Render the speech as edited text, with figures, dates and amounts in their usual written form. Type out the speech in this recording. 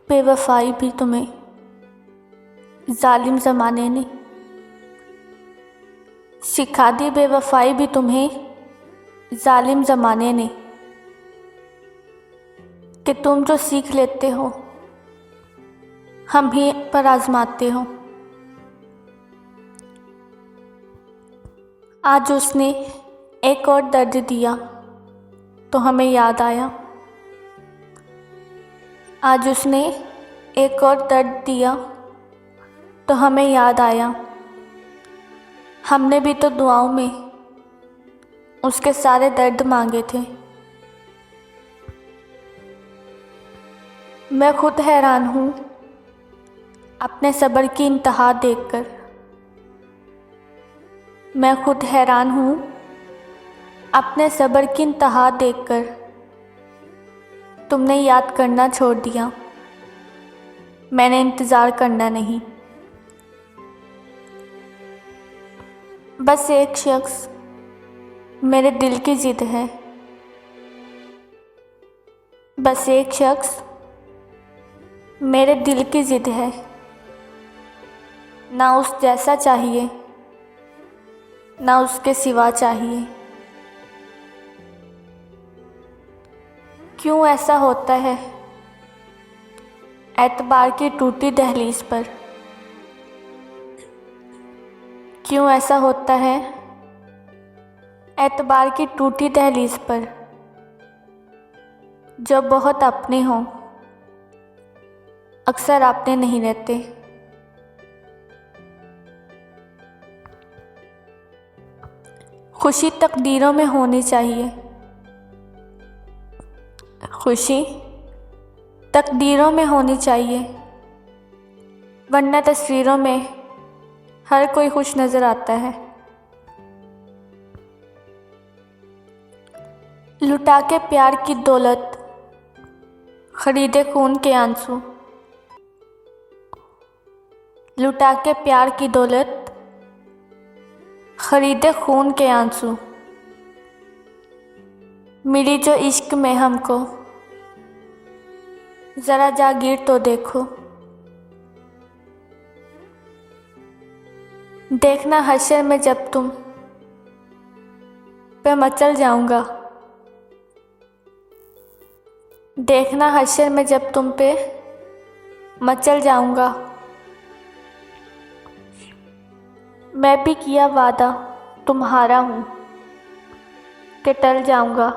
बेवफाई भी तुम्हें जालिम ज़माने ने सिखा दी, बेवफाई भी तुम्हें जालिम ज़माने ने, कि तुम जो सीख लेते हो हम ही पर आजमाते हो। आज उसने एक और दर्द दिया तो हमें याद आया। आज उसने एक और दर्द दिया तो हमें याद आया। हमने भी तो दुआओं में उसके सारे दर्द मांगे थे। मैं खुद हैरान हूँ अपने सब्र की इंतहा देखकर। मैं खुद हैरान हूँ अपने सब्र की इंतहा देखकर। तुमने याद करना छोड़ दिया, मैंने इंतज़ार करना नहीं। बस एक शख्स मेरे दिल की ज़िद है। बस एक शख्स मेरे दिल की ज़िद है। ना उस जैसा चाहिए ना उसके सिवा चाहिए। क्यों ऐसा होता है एतबार की टूटी दहलीज पर? क्यों ऐसा होता है एतबार की टूटी दहलीज पर? जो बहुत अपने हों अक्सर अपने नहीं रहते। खुशी तकदीरों में होनी चाहिए। खुशी तकदीरों में होनी चाहिए, वरना तस्वीरों में हर कोई खुश नज़र आता है। लुटा के प्यार की दौलत खरीदे खून के आंसू। लुटा के प्यार की दौलत खरीदे खून के आंसू। मिली जो इश्क में हमको ज़रा जागीर तो देखो। देखना हश्र में जब तुम पे मचल जाऊंगा। देखना हश्र में जब तुम पे मचल जाऊंगा। मैं भी किया वादा तुम्हारा हूँ कि टल जाऊंगा।